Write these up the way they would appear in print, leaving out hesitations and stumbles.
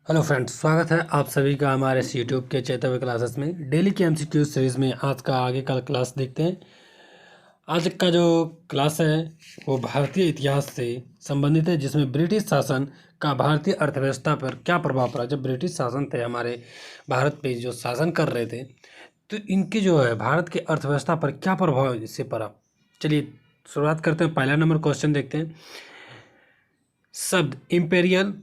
Hello friends, स्वागत है आप सभी का हमारे इस यूट्यूब के चैतव्य क्लासेस में। डेली के एमसीक्यू सीरीज़ में आज का आगे का क्लास देखते हैं। आज का जो क्लास है वो भारतीय इतिहास से संबंधित है, जिसमें ब्रिटिश शासन का भारतीय अर्थव्यवस्था पर क्या प्रभाव पड़ा। जब ब्रिटिश शासन थे हमारे भारत पे जो शासन कर रहे थे, तो इनके जो है भारत की अर्थव्यवस्था पर क्या प्रभाव इससे पड़ा। चलिए शुरुआत करते हैं। पहला नंबर क्वेश्चन देखते हैं। शब्द इम्पेरियल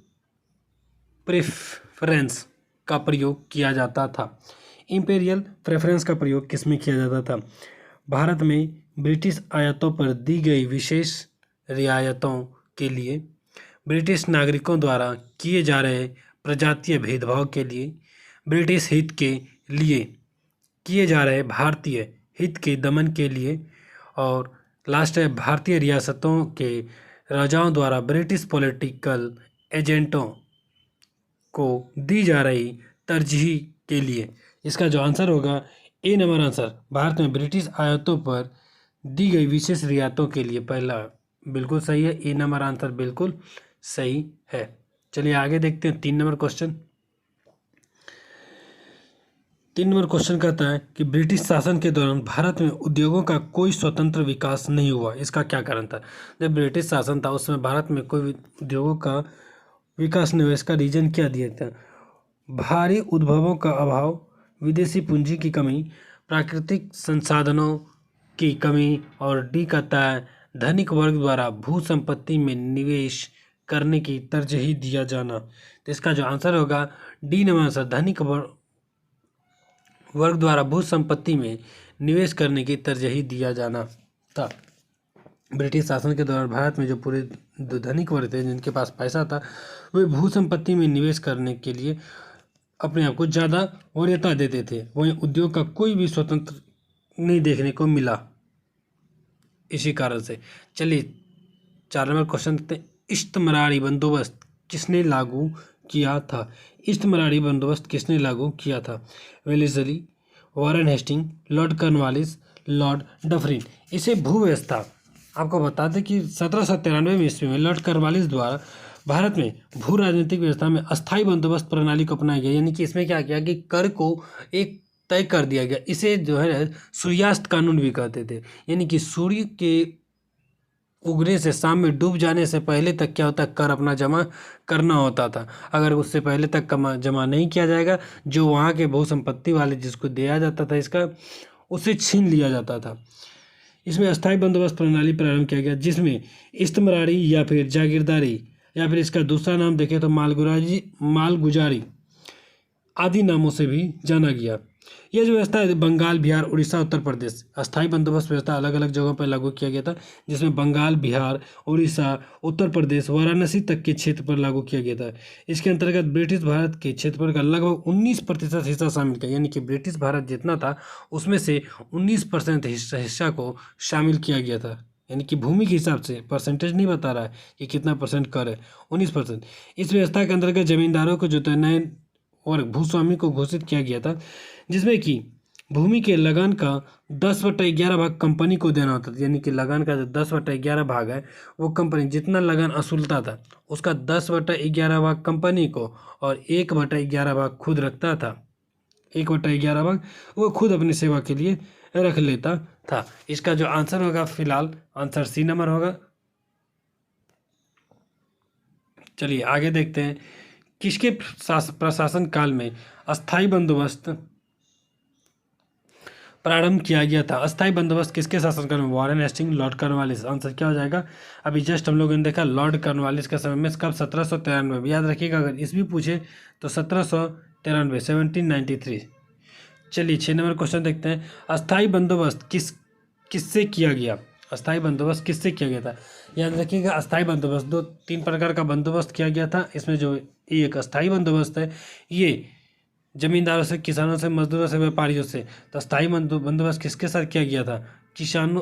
प्रेफरेंस का प्रयोग किया जाता था। इंपेरियल प्रेफरेंस का प्रयोग किस में किया जाता था? भारत में ब्रिटिश आयातों पर दी गई विशेष रियायतों के लिए, ब्रिटिश नागरिकों द्वारा किए जा रहे प्रजातीय भेदभाव के लिए, ब्रिटिश हित के लिए किए जा रहे भारतीय हित के दमन के लिए, और लास्ट है भारतीय रियासतों के राजाओं द्वारा ब्रिटिश पॉलिटिकल एजेंटों को दी जा रही तरजीह के लिए। इसका जो आंसर होगा ए नंबर आंसर, भारत में ब्रिटिश आयातों पर दी गई विशेष रियायतों के लिए, पहला बिल्कुल सही है। ए नंबर आंसर बिल्कुल सही है। चलिए आगे देखते हैं। 3 नंबर क्वेश्चन। 3 नंबर क्वेश्चन कहता है कि ब्रिटिश शासन के दौरान भारत में उद्योगों का कोई स्वतंत्र विकास नहीं हुआ। इसका क्या कारण था? जब ब्रिटिश शासन था उसमें भारत में कोई उद्योगों का विकास नहीं हुआ। इसका रीजन क्या दिया था? भारी उद्भवों का अभाव, विदेशी पूंजी की कमी, प्राकृतिक संसाधनों की कमी, और डी कहता है धनिक वर्ग द्वारा भू संपत्ति में निवेश करने की तरजीह दिया जाना। तो इसका जो आंसर होगा डी नंबर आंसर, धनिक वर्ग द्वारा भू संपत्ति में निवेश करने की तरजीह दिया जाना था। ब्रिटिश शासन के दौरान भारत में जो पूरे धनिक वर्ग थे, जिनके पास पैसा था, वे भू संपत्ति में निवेश करने के लिए अपने आप को ज़्यादा वरीयता देते थे। वहीं उद्योग का कोई भी स्वतंत्र नहीं देखने को मिला इसी कारण से। चलिए 4 नंबर क्वेश्चन देखते हैं। इश्तमरारी बंदोबस्त किसने लागू किया था? इश्तमरारी बंदोबस्त किसने लागू किया था? Wellesley, Warren Hastings, Lord Cornwallis, Lord Dufferin. इसे भू व्यवस्था आपको बता दें कि 1793 में ईस्वी में लॉर्ड कॉर्नवालिस द्वारा भारत में भू राजनीतिक व्यवस्था में अस्थायी बंदोबस्त प्रणाली को अपनाया गया। यानी कि इसमें क्या किया कि कर को एक तय कर दिया गया। इसे जो है सूर्यास्त कानून भी कहते थे। यानी कि सूर्य के उगने से शाम में डूब जाने से पहले तक क्या होता है, कर अपना जमा करना होता था। अगर उससे पहले तक जमा नहीं किया जाएगा, जो वहाँ के भू संपत्ति वाले जिसको दिया जाता था इसका, उसे छीन लिया जाता था। इसमें अस्थायी बंदोबस्त प्रणाली प्रारंभ किया गया, जिसमें इस्तमरारी या फिर जागीरदारी या फिर इसका दूसरा नाम देखें तो मालगुजारी आदि नामों से भी जाना गया। यह जो व्यवस्था है बंगाल, बिहार, उड़ीसा, उत्तर प्रदेश, अस्थायी बंदोबस्त व्यवस्था अलग अलग जगहों पर लागू किया गया था, जिसमें बंगाल, बिहार, उड़ीसा, उत्तर प्रदेश, वाराणसी तक के क्षेत्र पर लागू किया गया था। इसके अंतर्गत ब्रिटिश भारत के क्षेत्रफल का लगभग 19% हिस्सा शामिल किया। यानी कि ब्रिटिश भारत जितना था उसमें से 19% हिस्सा को शामिल किया गया था। यानी कि भूमि के हिसाब से परसेंटेज नहीं बता रहा है कि कितना परसेंट कर है, 19%। इस व्यवस्था के अंतर्गत जमींदारों को जो नए वर्ग भूस्वामी को घोषित किया गया था, जिसमें कि भूमि के लगान का 10/11 भाग कंपनी को देना होता था। यानी कि लगान का जो 10/11 भाग है वो कंपनी जितना लगान असूलता था उसका 10/11 भाग कंपनी को और 1/11 भाग खुद रखता था। 1/11 भाग वो खुद अपनी सेवा के लिए रख लेता था। इसका जो आंसर होगा फिलहाल आंसर सी नंबर होगा। चलिए आगे देखते हैं। किसके प्रशासन काल में अस्थायी बंदोबस्त प्रारंभ किया गया था? अस्थायी बंदोबस्त किसके शासनकाल में? Warren Hastings, Lord Cornwallis. Answer क्या हो जाएगा? अभी जस्ट हम लोगों ने देखा लॉर्ड कॉर्नवालिस के समय में, कब? 1793 में। याद रखिएगा अगर इस भी पूछे तो 1793, 1793। चलिए 6 नंबर क्वेश्चन देखते हैं। अस्थायी बंदोबस्त किससे किया गया? अस्थायी बंदोबस्त किससे किया गया था? याद रखिएगा अस्थायी बंदोबस्त 3 प्रकार का बंदोबस्त किया गया था। इसमें जो एक अस्थायी बंदोबस्त है ये जमींदारों से, किसानों से, मजदूरों से, व्यापारियों से। तो अस्थायी बंदोबस्त किसके साथ किया गया था? किसानों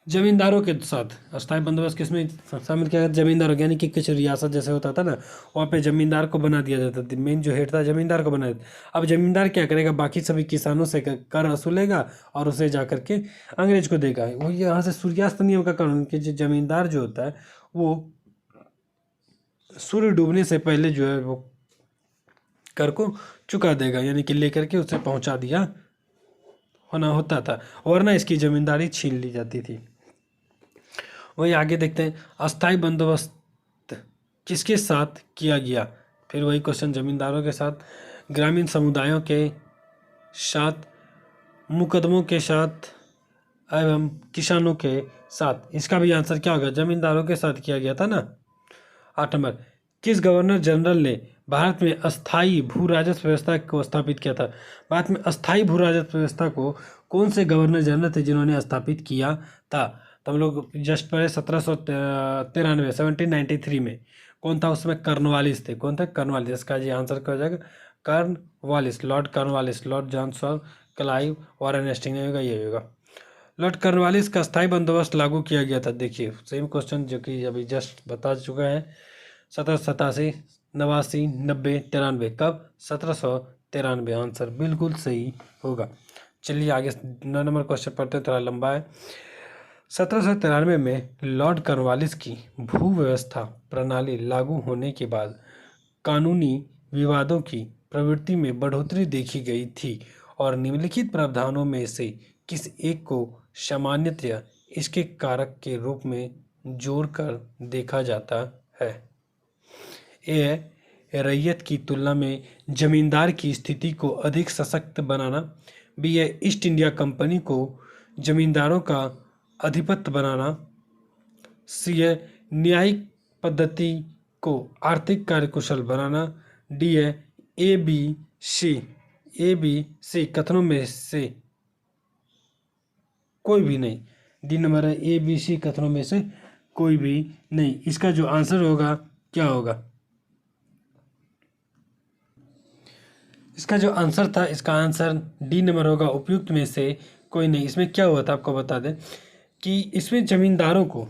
जमींदारों के साथ। अस्थायी बंदोबस्त किसमें शामिल किया गया? जमींदारों, यानी कि कुछ रियासत जैसे होता था ना, वहाँ पे जमींदार को बना दिया जाता था। मेन जो हेड था जमींदार को बना दिया। अब जमींदार क्या करेगा? बाकी सभी किसानों से कर वसूलेगा और उसे जा करके अंग्रेज को देगा। वो यहाँ से सूर्यास्त नियम का कानून कि जो जमींदार जो होता है वो सूर्य डूबने से पहले जो है वो कर को चुका देगा, यानी कि लेकर के उसे पहुंचा दिया होना होता था, वरना इसकी जमींदारी छीन ली जाती थी। वही आगे देखते हैं, अस्थाई बंदोबस्त किसके साथ किया गया? फिर वही क्वेश्चन, जमींदारों के साथ, ग्रामीण समुदायों के साथ, मुकदमों के साथ एवं किसानों के साथ। इसका भी आंसर क्या होगा? जमींदारों के साथ किया गया था ना। 8 नंबर, किस गवर्नर जनरल ने भारत में अस्थाई भू राजस्व व्यवस्था को स्थापित किया था? भारत में अस्थाई भू राजस्व व्यवस्था को कौन से गवर्नर जनरल थे जिन्होंने स्थापित किया था? तो हम लोग जस्ट पढ़े 1793 1793 में। कौन था उसमें? कर्नवालिस थे। कौन था? कर्नवालिस। इसका जी आंसर क्या हो जाएगा? Cornwallis, Lord Cornwallis, Lord Johnson, Clive, Warren Hastings, नहीं होगा, ये होगा। लॉर्ड कर्नवालिस का स्थायी बंदोबस्त लागू किया गया था। देखिए सेम क्वेश्चन जो कि अभी जस्ट बता चुका है। 1787, 89, 90, 93। कब? 1793। आंसर बिल्कुल सही होगा। चलिए आगे 9 नंबर क्वेश्चन पढ़ते हैं, थोड़ा लंबा है। 1793 में लॉर्ड कर्नवालिस की भू व्यवस्था प्रणाली लागू होने के बाद कानूनी विवादों की प्रवृत्ति में बढ़ोतरी देखी गई थी और निम्नलिखित प्रावधानों में से किस एक को सामान्यतया इसके कारक के रूप में जोड़कर देखा जाता है? ए, रैयत की तुलना में जमींदार की स्थिति को अधिक सशक्त बनाना। बी है ईस्ट इंडिया कंपनी को जमींदारों का अधिपत्य बनाना। सी है न्यायिक पद्धति को आर्थिक कार्यकुशल बनाना। डी है ए बी सी कथनों में से कोई भी नहीं। डी नंबर है ए बी सी कथनों में से कोई भी नहीं। इसका जो आंसर होगा क्या होगा? इसका जो आंसर था, इसका आंसर डी नंबर होगा, उपयुक्त में से कोई नहीं। इसमें क्या हुआ था आपको बता दें कि इसमें जमींदारों को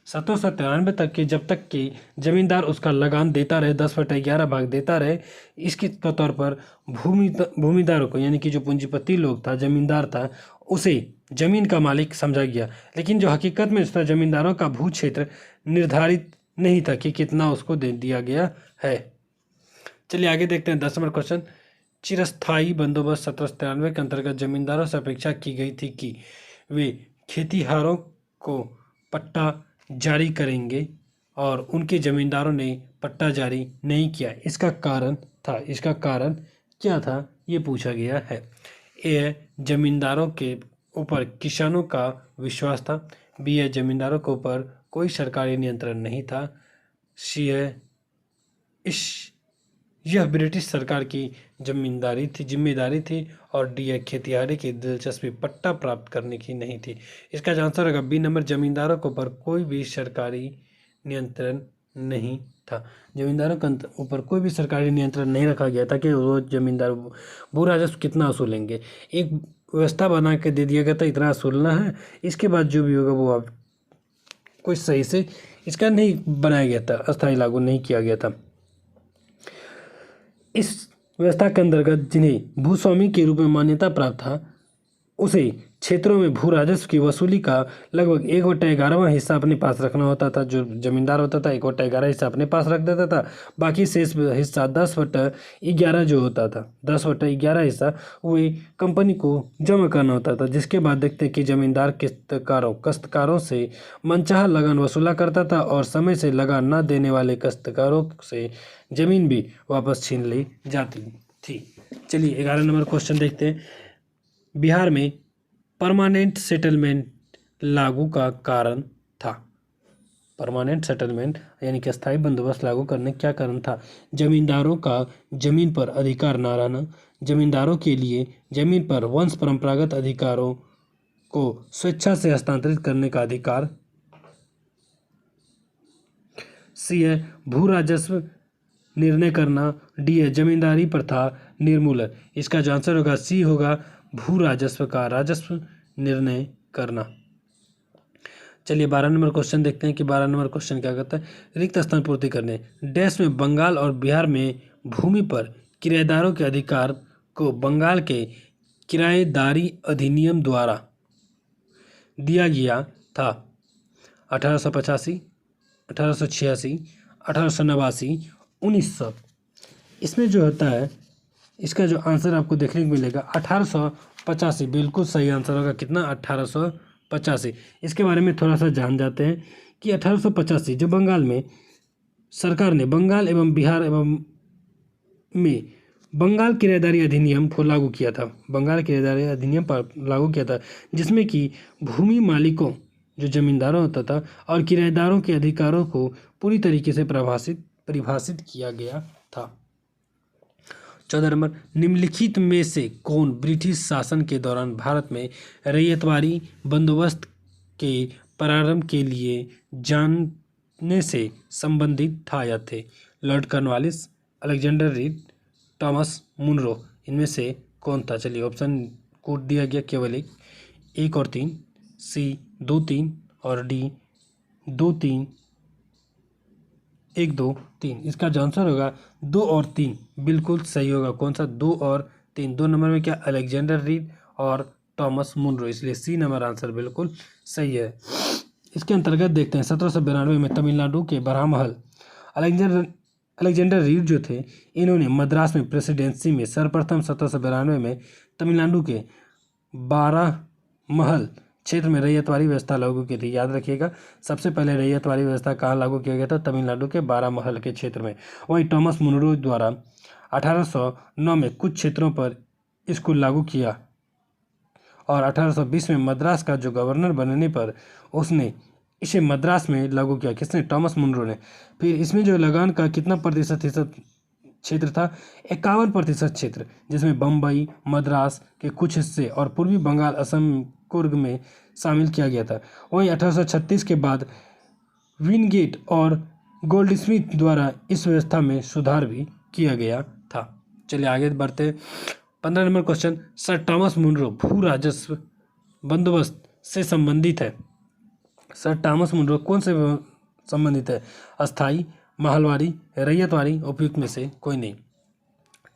1793 तक के, जब तक कि जमींदार उसका लगान देता रहे, 10/11 भाग देता रहे, इसके तौर पर भूमिदारों को, यानी कि जो पूंजीपति लोग था, जमींदार था, उसे जमीन का मालिक समझा गया। लेकिन जो हकीकत में उसका जमींदारों का भू क्षेत्र निर्धारित नहीं था कि कितना उसको दे दिया गया है। चलिए आगे देखते हैं 10 नंबर क्वेश्चन। चिरस्थायी बंदोबस्त 1793 के अंतर्गत जमींदारों से अपेक्षा की गई थी कि वे खेतीहारों को पट्टा जारी करेंगे और उनके जमींदारों ने पट्टा जारी नहीं किया। इसका कारण क्या था, ये पूछा गया है। ए, जमींदारों के ऊपर किसानों का विश्वास था। बी है जमींदारों के ऊपर कोई सरकारी नियंत्रण नहीं था। सी है यह ब्रिटिश सरकार की जिम्मेदारी थी। और डी है खेतिहरी की दिलचस्पी पट्टा प्राप्त करने की नहीं थी। इसका आंसर होगा बी नंबर, जमींदारों के ऊपर कोई भी सरकारी नियंत्रण नहीं था। जमींदारों के ऊपर कोई भी सरकारी नियंत्रण नहीं रखा गया था कि वो जमींदार भू राजस्व कितना वसूलेंगे। एक व्यवस्था बना के दे दिया गया था, इतना वसूलना है, इसके बाद जो भी होगा वो आप कोई सही से इसका नहीं बनाया गया था, अस्थायी लागू नहीं किया गया था। इस व्यवस्था के अंतर्गत जिन्हें भूस्वामी के रूप में मान्यता प्राप्त था, उसे क्षेत्रों में भू राजस्व की वसूली का लगभग 1/11वां हिस्सा अपने पास रखना होता था। जो जमींदार होता था 1/11 हिस्सा अपने पास रख देता था, बाकी शेष हिस्सा 10/11 जो होता था, 10/11 हिस्सा वही कंपनी को जमा करना होता था। जिसके बाद देखते कि जमींदार काश्तकारों से मनचाहा लगान वसूला करता था और समय से लगान न देने वाले काश्तकारों से जमीन भी वापस छीन ली जाती थी। चलिए 11 नंबर क्वेश्चन देखते हैं। बिहार में परमानेंट सेटलमेंट लागू का कारण था। परमानेंट सेटलमेंट यानी कि स्थायी बंदोबस्त लागू करने क्या कारण था? जमींदारों का जमीन पर अधिकार न रहना, जमींदारों के लिए जमीन पर वंश परंपरागत अधिकारों को स्वेच्छा से हस्तांतरित करने का अधिकार। सी है भू राजस्व निर्णय करना। डी है जमींदारी प्रथा निर्मूलन। इसका जो आंसर होगा सी होगा, भू राजस्व का राजस्व निर्णय करना। चलिए 12 नंबर क्वेश्चन देखते हैं कि 12 नंबर क्वेश्चन क्या कहता है। रिक्त स्थान पूर्ति करने देश में बंगाल और बिहार में भूमि पर किराएदारों के अधिकार को बंगाल के किराएदारी अधिनियम द्वारा दिया गया था। 1885, 1886, 1889, 1900। इसमें जो होता है, इसका जो आंसर आपको देखने को मिलेगा 1885, बिल्कुल सही आंसर होगा। कितना? 1885। इसके बारे में थोड़ा सा जान जाते हैं कि 1885 जो बंगाल में सरकार ने बंगाल एवं बिहार एवं में बंगाल किराएदारी अधिनियम को लागू किया था। बंगाल किराएदारी अधिनियम पर लागू किया था, जिसमें कि भूमि मालिकों, जो जमींदारों होता था, और किराएदारों के अधिकारों को पूरी तरीके से परिभाषित किया गया था। 14 नंबर, निम्नलिखित में से कौन ब्रिटिश शासन के दौरान भारत में रैयतवारी बंदोबस्त के प्रारंभ के लिए जानने से संबंधित था या थे? Lord Cornwallis, Alexander Read, Thomas Munro. इनमें से कौन था? चलिए ऑप्शन कोड दिया गया केवल एक और 3, सी 2 3 और डी 2 3 1 2 3। इसका जो आंसर होगा 2 और 3, बिल्कुल सही होगा। कौन सा? 2 और 3। 2 नंबर में क्या? अलेक्जेंडर रीड और टॉमस मुनरो, इसलिए सी नंबर आंसर बिल्कुल सही है। इसके अंतर्गत देखते हैं 1792 में तमिलनाडु के बरामहल अलेक्जेंडर रीड जो थे, इन्होंने मद्रास में प्रेसिडेंसी में सर्वप्रथम 1792 में तमिलनाडु के बारामहल क्षेत्र में रैयतवारी व्यवस्था लागू की थी। याद रखिएगा, सबसे पहले रैयतवारी व्यवस्था कहाँ लागू किया गया था? तमिलनाडु के बारामहल के क्षेत्र में। वहीं टॉमस मुनरो द्वारा 1809 में कुछ क्षेत्रों पर इसको लागू किया और 1820 में मद्रास का जो गवर्नर बनने पर उसने इसे मद्रास में लागू किया। किसने? टॉमस मुनरो ने। फिर इसमें जो लगान का कितना प्रतिशत क्षेत्र था? 51% क्षेत्र, जिसमें बम्बई, मद्रास के कुछ हिस्से और पूर्वी बंगाल, असम, कुर्ग में शामिल किया गया था। वहीं 1836 के बाद विनगेट और गोल्डस्मिथ द्वारा इस व्यवस्था में सुधार भी किया गया था। चलिए आगे बढ़ते। 15 number question, sir Thomas Munro भू राजस्व बंदोबस्त से संबंधित है। सर टॉमस मुनरो कौन से संबंधित है? अस्थाई, महलवारी, रैयतवारी, उपयुक्त में से कोई नहीं।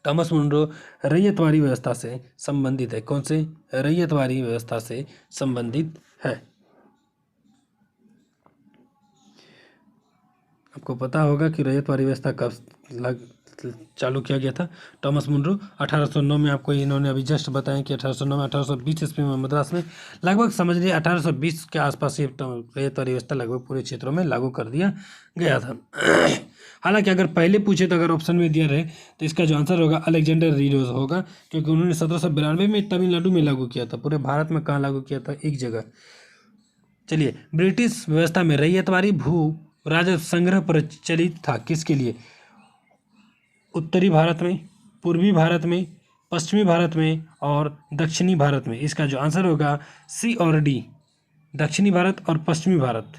टॉमस मुनरो रैयतवारी व्यवस्था से संबंधित है। कौन से? रैयतवारी व्यवस्था से संबंधित है। आपको पता होगा कि रैयतवारी व्यवस्था कब चालू किया गया था? टॉमस मुनरो 1809 में। आपको इन्होंने अभी जस्ट बताया कि 1809 में, 1820 ईस्वी में मद्रास में, लगभग समझ लीजिए 1820 के आसपास ये रैयतवारी व्यवस्था लगभग पूरे क्षेत्रों में लागू कर दिया गया था। हालांकि अगर पहले पूछे तो अगर ऑप्शन में दिया रहे तो इसका जो आंसर होगा अलेक्जेंडर रीड होगा, क्योंकि उन्होंने 1792 में तमिलनाडु में लागू किया था। पूरे भारत में कहाँ लागू किया था? एक जगह। चलिए, ब्रिटिश व्यवस्था में रैयतवारी भू राजस्व संग्रह प्रचलित था किसके लिए? उत्तरी भारत में, पूर्वी भारत में, पश्चिमी भारत में और दक्षिणी भारत में। इसका जो आंसर होगा सी और डी, दक्षिणी भारत और पश्चिमी भारत।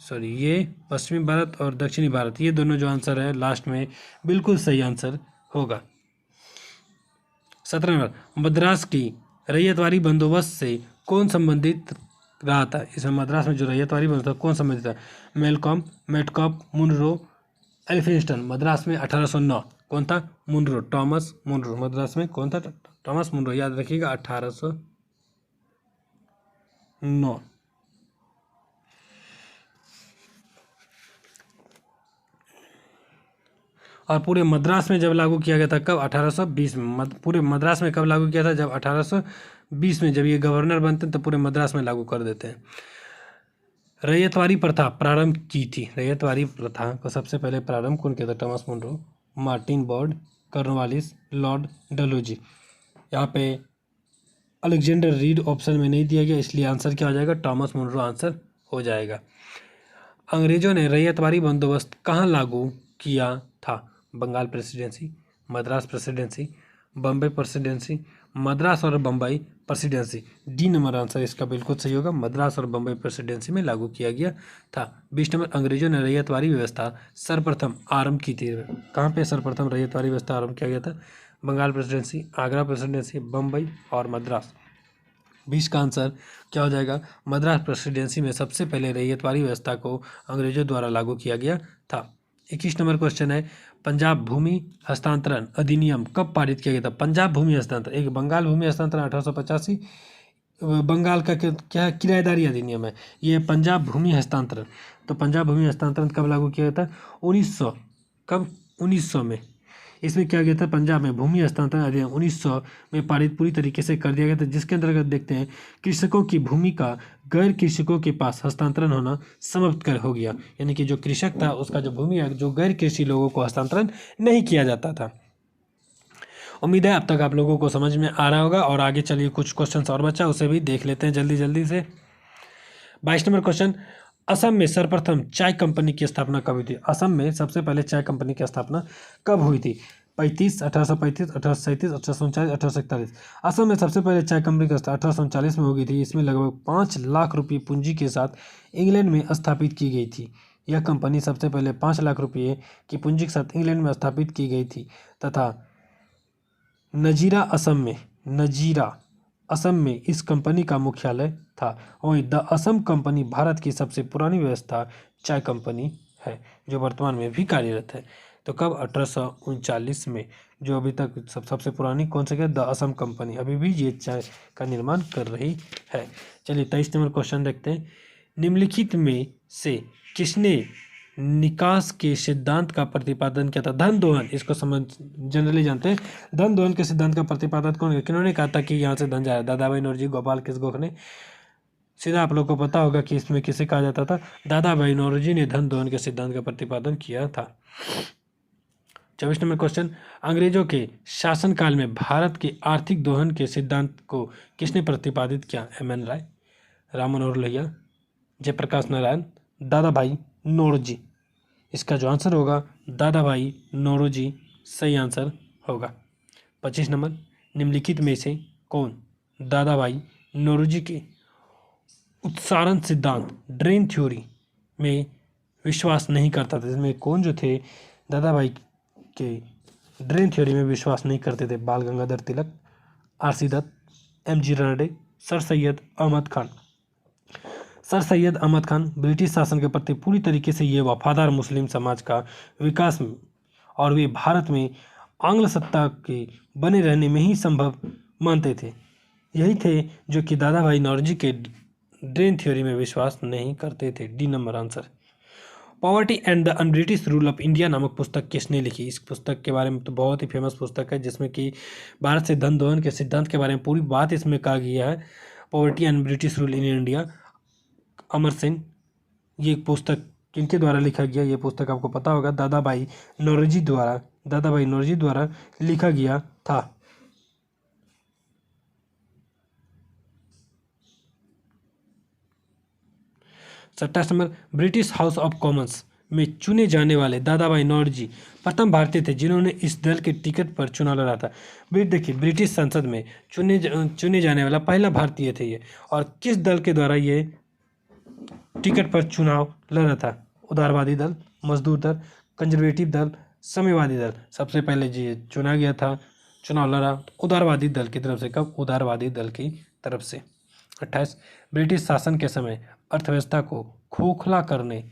सॉरी, ये पश्चिमी भारत और दक्षिणी भारत, ये दोनों जो आंसर है लास्ट में बिल्कुल सही आंसर होगा। 17 नंबर, मद्रास की रैयतवारी बंदोबस्त से कौन संबंधित रहा था? इसमें मद्रास में जो रैयतवारी बंदोबस्त कौन संबंधित था? Malcolm, Metcalfe, Munro, Elphinstone. Madras में 1809 कौन था? Munro, Thomas Munro. मद्रास में कौन था? Thomas Munro. याद रखिएगा 1809। और पूरे मद्रास में जब लागू किया गया था कब? 1820 में। पूरे मद्रास में कब लागू किया था? जब 1820 में, जब ये गवर्नर बनते हैं तो पूरे मद्रास में लागू कर देते हैं। रैयतवारी प्रथा प्रारंभ की थी। रैयतवारी प्रथा को सबसे पहले प्रारंभ कौन किया था? Thomas Munro, Martin Bird, Cornwallis, Lord Dalhousie. यहाँ पे अलेक्जेंडर रीड ऑप्शन में नहीं दिया गया, इसलिए आंसर क्या हो जाएगा? टॉमस मुनरो आंसर हो जाएगा। अंग्रेजों ने रैयतवारी बंदोबस्त कहाँ लागू किया था? Bengal presidency, Madras presidency, Bombay presidency, Madras और Bombay presidency. D number answer इसका बिल्कुल सही होगा। मद्रास और बम्बई प्रेसिडेंसी में लागू किया गया था। 20 नंबर, अंग्रेजों ने रैयतवारी व्यवस्था सर्वप्रथम आरंभ की थी। कहाँ पे सर्वप्रथम रैयतवारी व्यवस्था आरंभ किया गया था? बंगाल प्रेसिडेंसी, आगरा प्रेसिडेंसी, बम्बई और मद्रास। 20 का आंसर क्या हो जाएगा? मद्रास प्रेसिडेंसी में सबसे पहले रैयतवारी व्यवस्था को अंग्रेजों द्वारा लागू किया गया था। 21 नंबर क्वेश्चन है, पंजाब भूमि हस्तांतरण अधिनियम कब पारित किया गया था? पंजाब भूमि हस्तांतरण, एक बंगाल भूमि हस्तांतरण 1885, बंगाल का क्या किराएदारी अधिनियम है, ये पंजाब भूमि हस्तांतरण। तो पंजाब भूमि हस्तांतरण कब लागू किया गया था? 1900। कब? 1900 में। इसमें क्या गया था? पंजाब में भूमि हस्तांतरण अधिनियम 1900 में पारित पूरी तरीके से कर दिया गया था, जिसके अंतर्गत देखते हैं कृषकों की भूमि का गैर कृषकों के पास हस्तांतरण होना समाप्त कर हो गया। यानी कि जो कृषक था उसका जो भूमि है, जो गैर कृषि लोगों को हस्तांतरण नहीं किया जाता था। उम्मीद है अब तक आप लोगों को समझ में आ रहा होगा। और आगे चलिए कुछ क्वेश्चन और बचा, उसे भी देख लेते हैं जल्दी जल्दी से। 22 नंबर क्वेश्चन, असम में सर्वप्रथम चाय कंपनी की स्थापना कब हुई थी? असम में सबसे पहले चाय कंपनी की स्थापना कब हुई थी? 1835, 1837, 1839, 1841। असम में सबसे पहले चाय कंपनी की स्थापना 1839 में हो गई थी। इसमें लगभग 5 लाख रुपये पूंजी के साथ इंग्लैंड में स्थापित की गई थी। यह कंपनी सबसे पहले 5 लाख रुपये की पूंजी के साथ इंग्लैंड में स्थापित की गई थी तथा नजीरा असम में इस कंपनी का मुख्यालय था। वहीं द असम कंपनी भारत की सबसे पुरानी व्यवस्था चाय कंपनी है, जो वर्तमान में भी कार्यरत है। तो कब? 1839 में। जो अभी तक सबसे पुरानी कौन सी है? द असम कंपनी, अभी भी ये चाय का निर्माण कर रही है। चलिए 23 नंबर क्वेश्चन देखते हैं। निम्नलिखित में से किसने निकास के सिद्धांत का प्रतिपादन किया था? धन दोहन, इसको समझ जनरली जानते हैं। धन दोहन के सिद्धांत का प्रतिपादन कौन किया? किन्होंने कहा था कि यहाँ से धन जा रहा है? दादा भाई नौरोजी, गोपाल कृष्ण गोखले। सीधा आप लोग को पता होगा कि इसमें किसे कहा जाता था? दादा भाई नौरोजी ने धन दोहन के सिद्धांत का प्रतिपादन किया था। 24 नंबर क्वेश्चन, अंग्रेजों के शासनकाल में भारत के आर्थिक दोहन के सिद्धांत को किसने प्रतिपादित किया? एम.एन. राय, राम मनोहर लोहिया, जयप्रकाश नारायण, दादा भाई नौरोजी। इसका जो आंसर होगा दादा भाई नौरोजी सही आंसर होगा। 25 नंबर, निम्नलिखित में से कौन दादा भाई नौरोजी के उत्सारण सिद्धांत ड्रेन थ्योरी में विश्वास नहीं करता था? इसमें कौन जो थे दादा भाई के ड्रेन थ्योरी में विश्वास नहीं करते थे? Bal Gangadhar Tilak, R C. Dutt, M G. Ranade, Sir Syed Ahmad Khan. Sir Syed Ahmad Khan British शासन के प्रति पूरी तरीके से ये वफादार मुस्लिम समाज का विकास में और वे भारत में आंग्ल सत्ता के बने रहने में ही संभव मानते थे। यही थे जो कि दादा भाई नौरोजी के ड्रेन थ्योरी में विश्वास नहीं करते थे। D number answer. Poverty and the un British rule of India नामक पुस्तक किसने लिखी? इस पुस्तक के बारे में तो बहुत ही फेमस पुस्तक है, जिसमें कि भारत से धन दोहन के सिद्धांत के बारे में पूरी बात इसमें कहा गया है। Poverty and British rule in India, Amar Sen. ये पुस्तक किनके द्वारा लिखा गया? ये पुस्तक आपको पता होगा दादा भाई नौरोजी द्वारा लिखा गया था। 27 number, British house of Commons में चुने जाने वाले दादा भाई नौरोजी प्रथम भारतीय थे जिन्होंने इस दल के टिकट पर चुनाव लड़ा था। देखिए, ब्रिटिश संसद में चुने जाने वाला पहला भारतीय थे ये। और किस दल के द्वारा ये टिकट पर चुनाव लड़ा था? उदारवादी दल, मजदूर दल, कंजर्वेटिव दल, साम्यवादी दल। सबसे पहले जी चुना गया था, चुनाव लड़ा उदारवादी दल की तरफ से। कब? उदारवादी दल की तरफ से। 28, ब्रिटिश शासन के समय अर्थव्यवस्था को खोखला करने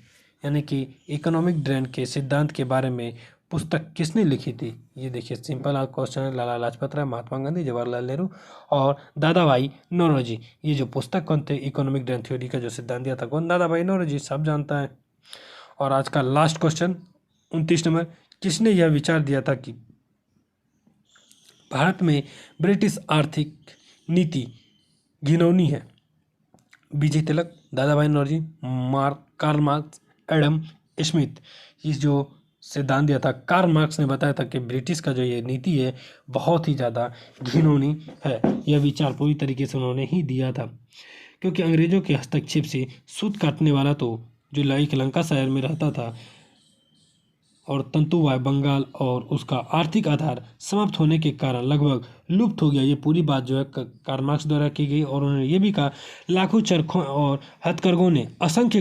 यानी कि इकोनॉमिक ड्रेन के सिद्धांत के बारे में पुस्तक किसने लिखी थी? ये देखिए सिंपल क्वेश्चन है। लाला लाजपत राय, महात्मा गांधी, जवाहरलाल नेहरू और दादा भाई नौरोजी। ये जो पुस्तक कौन थे? इकोनॉमिक ड्रेन थ्योरी का जो सिद्धांत दिया था कौन? दादा भाई नौरोजी, सब जानता है। और आज का लास्ट क्वेश्चन 29 नंबर, किसने यह विचार दिया था कि भारत में ब्रिटिश आर्थिक नीति घिनौनी है? बीजे Tilak, Dadabhai Naoroji, Karl Marx, Adam Smith. ये जो सिद्धांत दिया था, कार्ल मार्क्स ने बताया था कि ब्रिटिश का जो ये नीति है बहुत ही ज़्यादा घिनौनी है। यह विचार पूरी तरीके से उन्होंने ही दिया था, क्योंकि अंग्रेजों के हस्तक्षेप से सूत काटने वाला तो जो एक लंका शहर में रहता था और तंतुवाय बंगाल और उसका आर्थिक आधार समाप्त होने के कारण लगभग लुप्त हो गया। ये पूरी बात जो है कार्ल मार्क्स द्वारा की गई। और उन्होंने ये भी कहा लाखों चरखों और हथकरघों ने असंख्य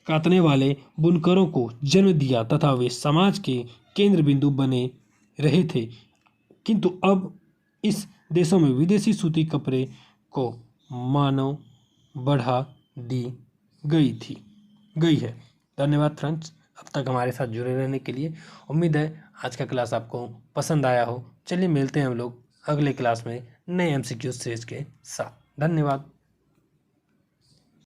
कातने वाले बुनकरों को जन्म दिया तथा वे समाज के केंद्र बिंदु बने रहे थे, किंतु अब इस देशों में विदेशी सूती कपड़े को मानव बढ़ा दी गई है। धन्यवाद फ्रेंड्स, अब तक हमारे साथ जुड़े रहने के लिए। उम्मीद है आज का क्लास आपको पसंद आया हो। चलिए मिलते हैं हम लोग अगले क्लास में नए MCQ सीरीज के साथ। धन्यवाद।